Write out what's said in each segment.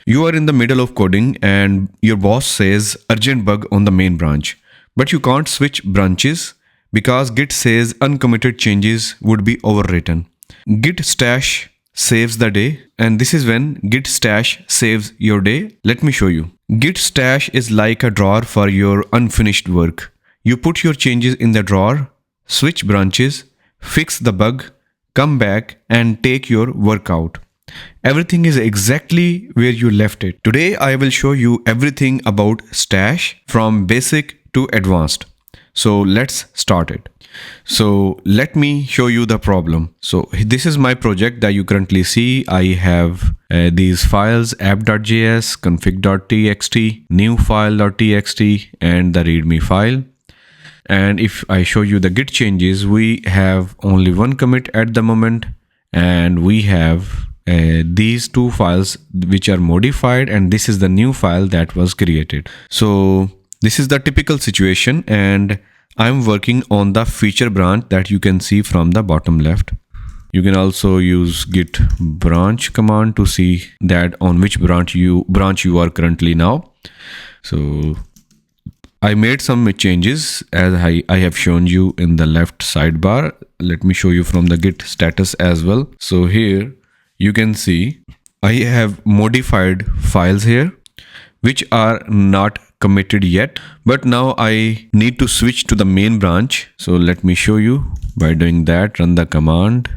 You are in the middle of coding and your boss says urgent bug on the main branch, but you can't switch branches because Git says uncommitted changes would be overwritten. Git stash saves the day, and this is when Git stash saves your day. Let me show you. Git stash is like a drawer for your unfinished work. You put your changes in the drawer, switch branches, fix the bug, come back and take your work out. Everything is exactly where you left it. Today I will show you everything about stash from basic to advanced. So let's start it. So let me show you the problem. So this is my project that you currently see. I have these files app.js, config.txt, new file.txt and the readme file. And if I show you the git changes, we have only one commit at the moment, and we have these two files which are modified, and this is the new file that was created. So this is the typical situation, and I'm working on the feature branch that you can see from the bottom left. You can also use git branch command to see that on which branch you are currently now. So I made some changes as I have shown you in the left sidebar. Let me show you from the git status as well. So here you can see I have modified files here which are not committed yet, but now I need to switch to the main branch. So let me show you. By doing that, run the command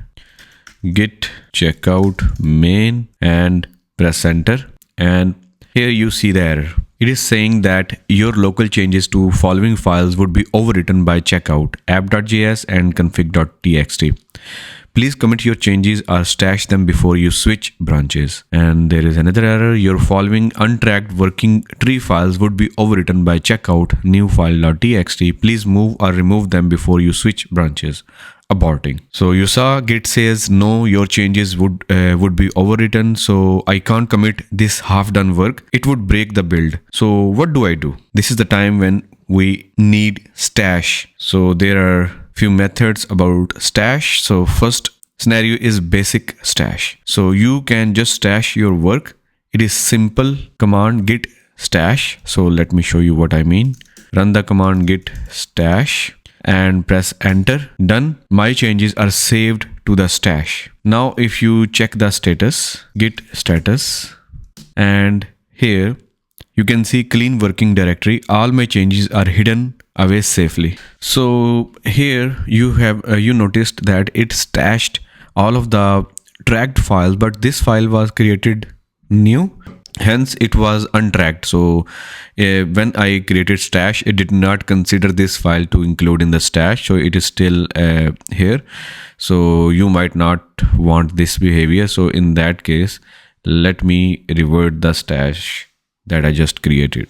git checkout main and press enter, and here you see the error. It is saying that your local changes to following files would be overwritten by checkout app.js and config.txt. Please commit your changes or stash them before you switch branches. And there is another error. Your following untracked working tree files would be overwritten by checkout new file.txt. Please move or remove them before you switch branches. Aborting. So you saw Git says no, your changes would be overwritten. So I can't commit this half done work. It would break the build. So what do I do? This is the time when we need stash. So there are few methods about stash. So first scenario is basic stash. So you can just stash your work. It is simple command git stash. So let me show you what I mean. Run the command git stash and press enter. Done. My changes are saved to the stash. Now if you check the status, git status, and here you can see clean working directory. All my changes are hidden away safely. So here you have you noticed that it stashed all of the tracked files, but this file was created new, hence it was untracked. So when I created stash, it did not consider this file to include in the stash, so it is still here. So you might not want this behavior. So in that case, let me revert the stash that I just created.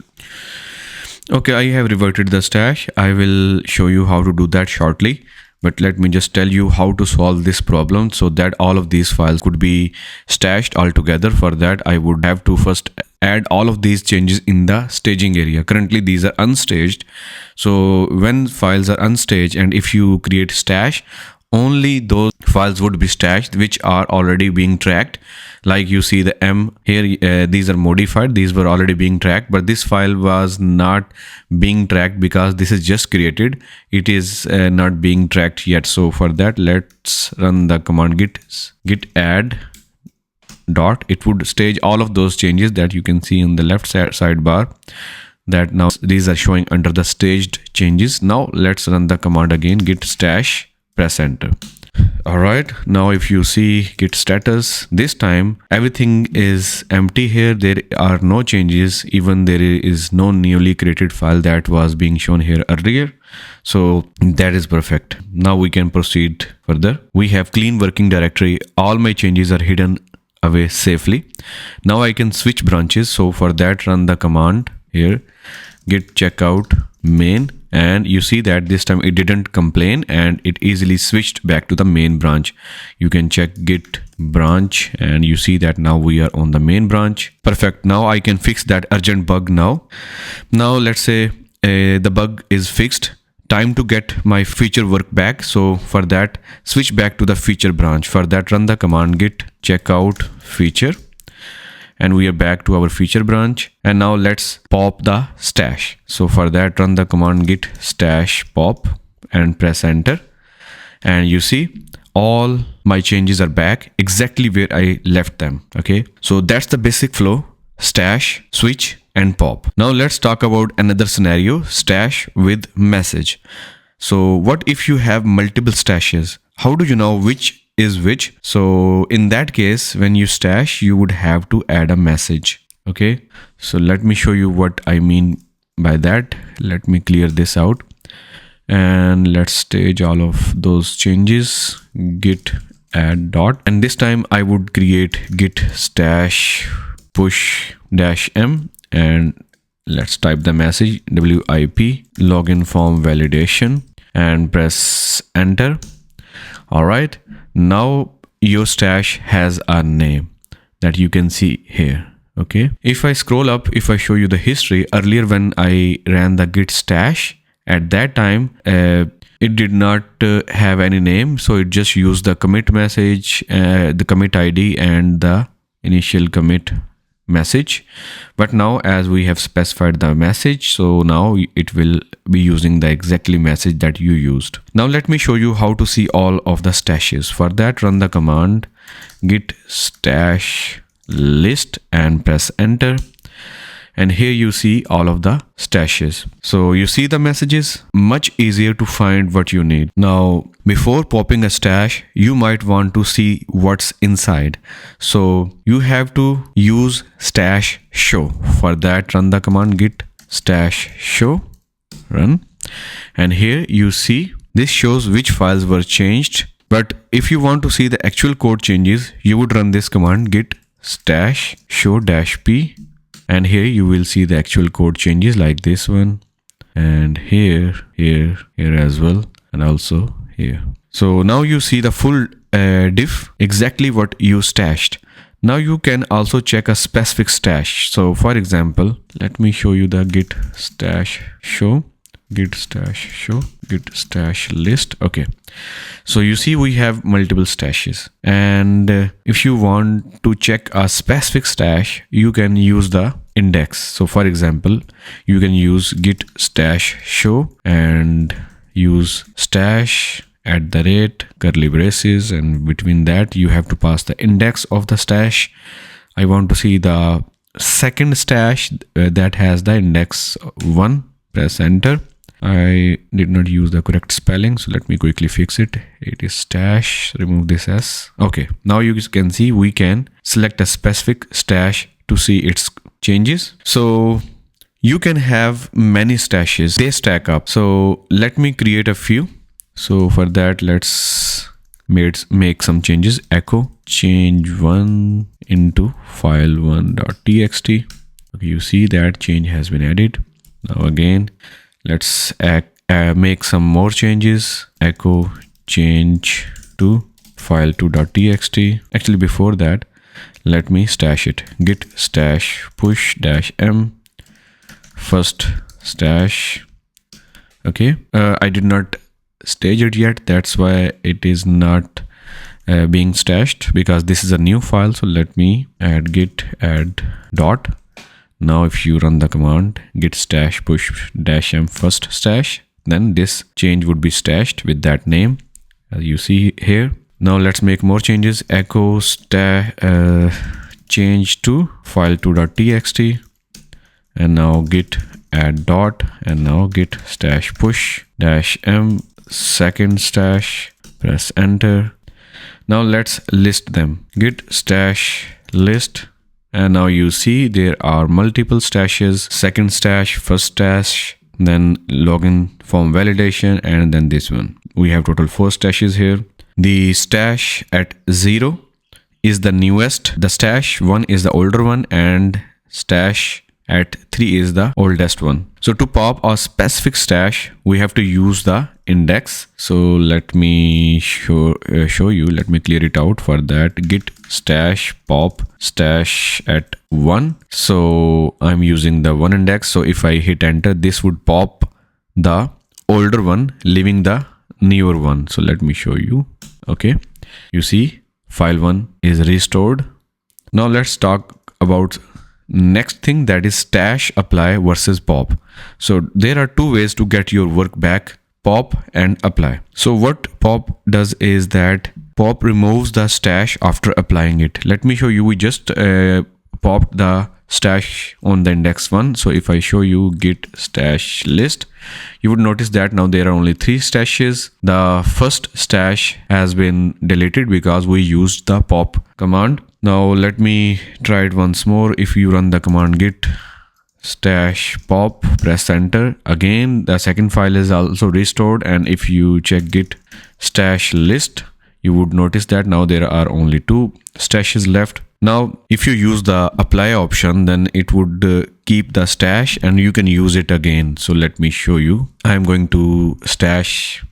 Okay, I have reverted the stash. I will show you how to do that shortly, but let me just tell you how to solve this problem so that all of these files could be stashed all together. For that, I would have to first add all of these changes in the staging area. Currently these are unstaged. So when files are unstaged and if you create stash, only those files would be stashed which are already being tracked. Like you see the M here, these are modified, these were already being tracked, but this file was not being tracked because this is just created. It is not being tracked yet. So for that, let's run the command git add dot. It would stage all of those changes that you can see in the left sidebar, that now these are showing under the staged changes. Now let's run the command again, git stash, press enter. Alright, now if you see git status, this time everything is empty here. There are no changes, even there is no newly created file that was being shown here earlier. So that is perfect. Now we can proceed further. We have clean working directory. All my changes are hidden away safely. Now I can switch branches. So for that, run the command here, git checkout main, and you see that this time it didn't complain and it easily switched back to the main branch. You can check git branch and you see that now we are on the main branch. Perfect. Now I can fix that urgent bug now. Now let's say the bug is fixed. Time to get my feature work back. So for that, switch back to the feature branch. For that, run the command git checkout feature and we are back to our feature branch. And now let's pop the stash. So for that, run the command git stash pop and press enter. And you see all my changes are back exactly where I left them. Okay, so that's the basic flow: stash, switch, and pop. Now let's talk about another scenario: stash with message. So what if you have multiple stashes? How do you know which is which? So in that case, when you stash, you would have to add a message. Okay, so let me show you what I mean by that. Let me clear this out and let's stage all of those changes. Git add dot, and this time I would create git stash push dash m, and let's type the message WIP login form validation and press enter. All right, now your stash has a name that you can see here. Okay, if I scroll up, if I show you the history, earlier when I ran the git stash, at that time it did not have any name, so it just used the commit message, the commit ID and the initial commit message. But now as we have specified the message, so now it will be using the exactly message that you used. Now let me show you how to see all of the stashes. For that, run the command git stash list and press enter. And here you see all of the stashes. So you see the messages, much easier to find what you need. Now, before popping a stash, you might want to see what's inside. So you have to use stash show. For that, run the command git stash show, run. And here you see this shows which files were changed. But if you want to see the actual code changes, you would run this command git stash show dash p. And here you will see the actual code changes like this one, and here as well, and also here. So now you see the full diff, exactly what you stashed. Now you can also check a specific stash. So for example, let me show you the git stash show, git stash list. Okay, so you see we have multiple stashes, and if you want to check a specific stash, you can use the index. So for example, you can use git stash show and use stash @ curly braces, and between that you have to pass the index of the stash. I want to see the second stash that has the index 1. Press enter. I did not use the correct spelling, so let me quickly fix it. It is stash, remove this S. Okay, now you can see we can select a specific stash to see its changes. So you can have many stashes, they stack up. So let me create a few. So for that, let's make some changes. Echo change 1 into file1.txt. Okay, you see that change has been added. Now again, let's make some more changes. Echo change to file2.txt. Actually, before that, let me stash it. Git stash push dash m first stash. Okay, I did not stage it yet, that's why it is not being stashed, because this is a new file. So let me add git add dot. Now if you run the command git stash push dash m first stash, then this change would be stashed with that name, as you see here. Now let's make more changes. Echo change to file2.txt, and now git add dot, and now git stash push dash m second stash. Press enter. Now let's list them. Git stash list, and now you see there are multiple stashes: second stash, first stash, then login form validation, and then this one. We have total 4 stashes here. The stash at 0 is the newest, the stash 1 is the older one, and stash at 3 is the oldest one. So to pop a specific stash, we have to use the index. So let me show you. Let me clear it out. For that, git stash pop stash at 1. So I'm using the 1 index. So if I hit enter, this would pop the older one, leaving the newer one. So let me show you. Okay, you see file 1 is restored. Now let's talk about next thing, that is stash apply versus pop. So there are two ways to get your work back: pop and apply. So what pop does is that pop removes the stash after applying it. Let me show you. We just popped the stash on the index 1. So if I show you git stash list, you would notice that now there are only 3 stashes. The first stash has been deleted because we used the pop command. Now let me try it once more. If you run the command git stash pop, press enter, again the second file is also restored. And if you check git stash list, you would notice that now there are only 2 stashes left. Now if you use the apply option, then it would keep the stash and you can use it again. So let me show you. I'm going to stash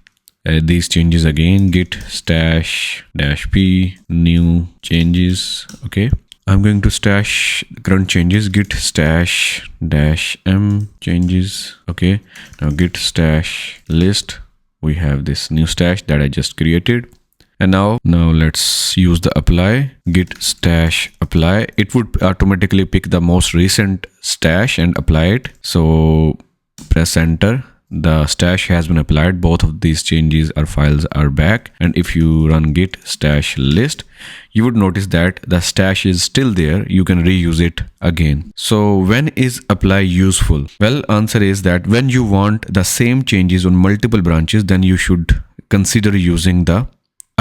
these changes again, git stash -p new changes. Okay, I'm going to stash current changes, git stash -m changes. Okay, now git stash list, we have this new stash that I just created. And now let's use the apply, git stash apply. It would automatically pick the most recent stash and apply it. So press enter. The stash has been applied. Both of these changes or files are back. And if you run git stash list, you would notice that the stash is still there. You can reuse it again. So when is apply useful? Well, answer is that when you want the same changes on multiple branches, then you should consider using the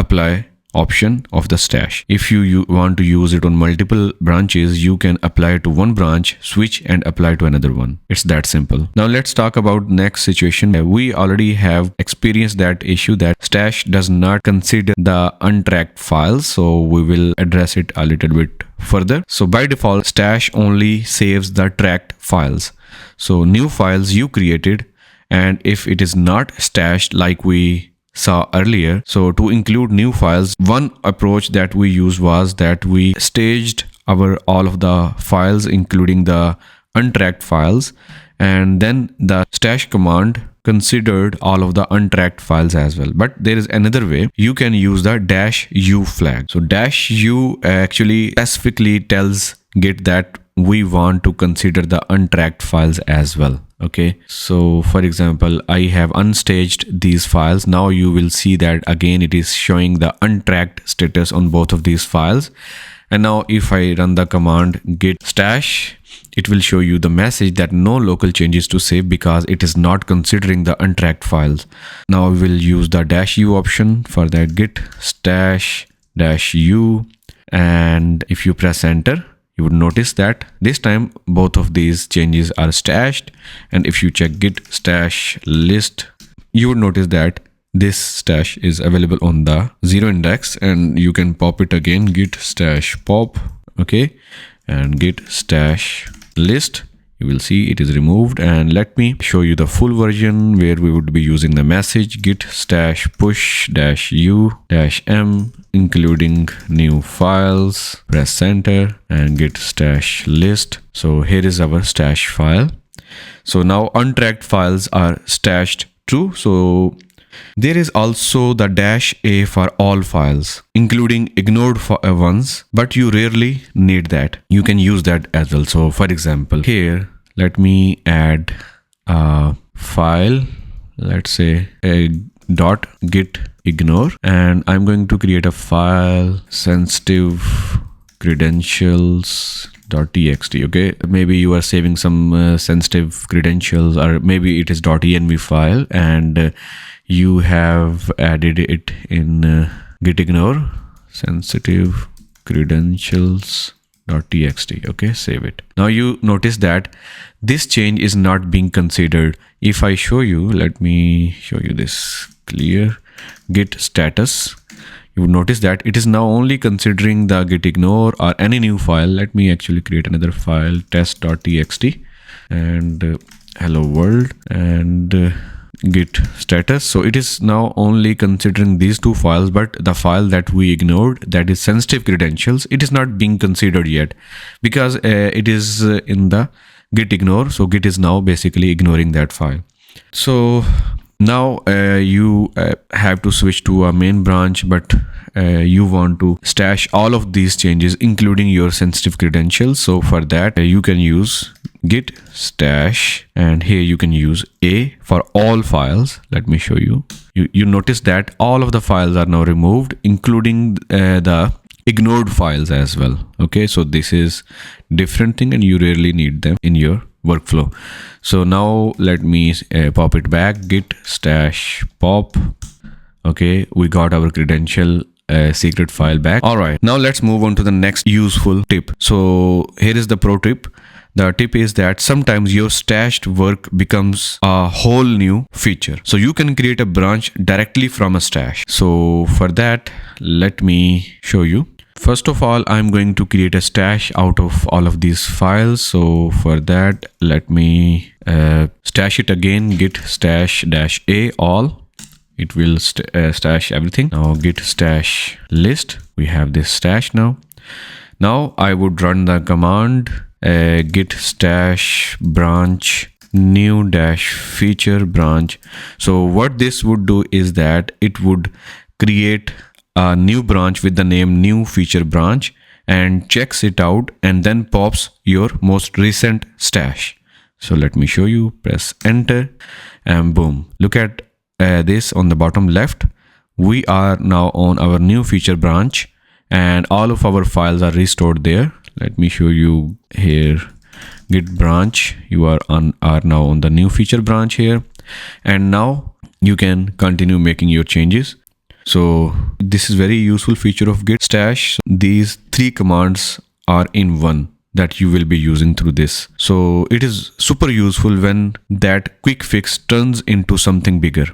apply option of the stash. If you want to use it on multiple branches, you can apply to one branch, switch and apply to another one. It's that simple. Now let's talk about next situation. We already have experienced that issue that stash does not consider the untracked files. So we will address it a little bit further. So by default, stash only saves the tracked files. So new files you created, and if it is not stashed like we saw earlier. So to include new files, one approach that we used was that we staged all of the files, including the untracked files, and then the stash command considered all of the untracked files as well. But there is another way. You can use the -u flag. So -u actually specifically tells Git that we want to consider the untracked files as well. Okay, so for example, I have unstaged these files. Now you will see that again it is showing the untracked status on both of these files. And now if I run the command git stash, it will show you the message that no local changes to save because it is not considering the untracked files. Now we will use the -u option for that, git stash -u, and if you press enter, you would notice that this time both of these changes are stashed. And if you check git stash list, you would notice that this stash is available on the 0 index, and you can pop it again, git stash pop. Okay, and git stash list, you will see it is removed. And let me show you the full version where we would be using the message git stash push -u -m including new files. Press enter and git stash list. So here is our stash file. So now untracked files are stashed true. So there is also the -a for all files, including ignored ones, but you rarely need that. You can use that as well. So for example, here, let me add a file, let's say a .git ignore, and I'm going to create a file sensitive credentials.txt. Okay, maybe you are saving some sensitive credentials, or maybe it is .env file, and you have added it in git ignore sensitive credentials.txt. Okay, save it. Now you notice that this change is not being considered. If I show you, let me show you this clear git status, you will notice that it is now only considering the git ignore or any new file. Let me actually create another file, test.txt, and hello world, and git status. So it is now only considering these two files, but the file that we ignored, that is sensitive credentials, it is not being considered yet because it is in the git ignore. So git is now basically ignoring that file. So now you have to switch to a main branch, but you want to stash all of these changes, including your sensitive credentials. So for that, you can use git stash, and here you can use A for all files. Let me show you. You notice that all of the files are now removed, including the ignored files as well. Okay, so this is different thing and you rarely need them in your workflow. So now let me pop it back, git stash pop. Okay, we got our credential secret file back. All right, now let's move on to the next useful tip. So here is the pro tip. The tip is that sometimes your stashed work becomes a whole new feature. So you can create a branch directly from a stash. So for that, let me show you. First of all, I'm going to create a stash out of all of these files. So for that, let me stash it again, git stash dash A all. It will stash everything. Now git stash list. We have this stash now. Now I would run the command git stash branch new dash feature branch. So what this would do is that it would create a new branch with the name new feature branch and checks it out and then pops your most recent stash. So let me show you. Press enter and boom, look at this on the bottom left. We are now on our new feature branch and all of our files are restored there. Let me show you here. Git branch, you are now on the new feature branch here, and now you can continue making your changes. So this is very useful feature of git stash. These 3 commands are in one that you will be using through this. So it is super useful when that quick fix turns into something bigger.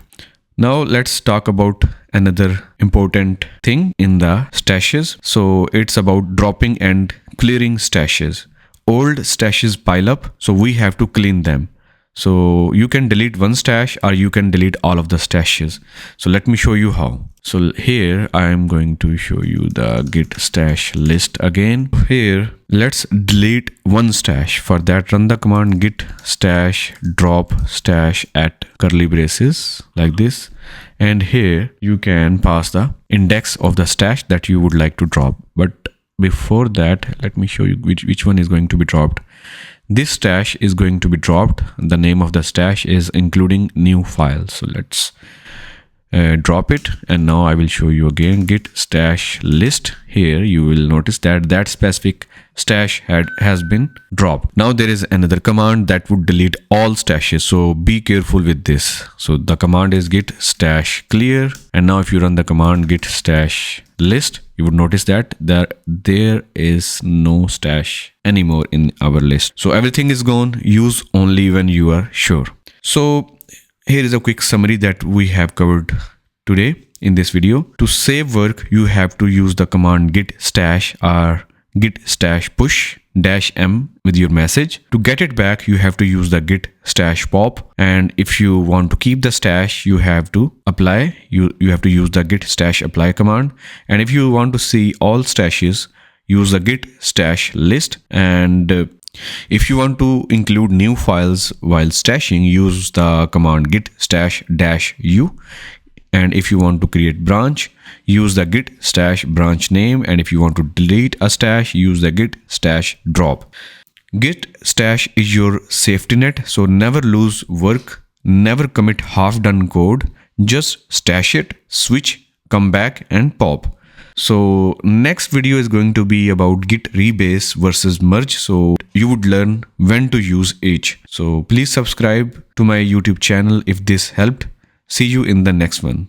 Now let's talk about another important thing in the stashes. So it's about dropping and clearing stashes. Old stashes pile up, so we have to clean them. So you can delete one stash or you can delete all of the stashes. So let me show you how. So here I am going to show you the git stash list again. Here let's delete one stash. For that, run the command git stash drop stash at curly braces like this. And here you can pass the index of the stash that you would like to drop. But before that, let me show you which one is going to be dropped. This stash is going to be dropped. The name of the stash is including new files. So let's drop it, and now I will show you again git stash list. Here you will notice that that specific stash has been dropped. Now there is another command that would delete all stashes, so be careful with this. So the command is git stash clear, and now if you run the command git stash list, you would notice that there is no stash anymore in our list. So everything is gone. Use only when you are sure. So here is a quick summary that we have covered today in this video. To save work, you have to use the command git stash or git stash push -m with your message. To get it back, you have to use the git stash pop. And if you want to keep the stash, you have to apply. You have to use the git stash apply command. And if you want to see all stashes, use the git stash list. And if you want to include new files while stashing, use the command git stash -u. And if you want to create branch, use the git stash branch name. And if you want to delete a stash, use the git stash drop. Git stash is your safety net. So never lose work, never commit half done code, just stash it, switch, come back and pop. So next video is going to be about git rebase versus merge. So you would learn when to use each. So please subscribe to my YouTube channel if this helped. See you in the next one.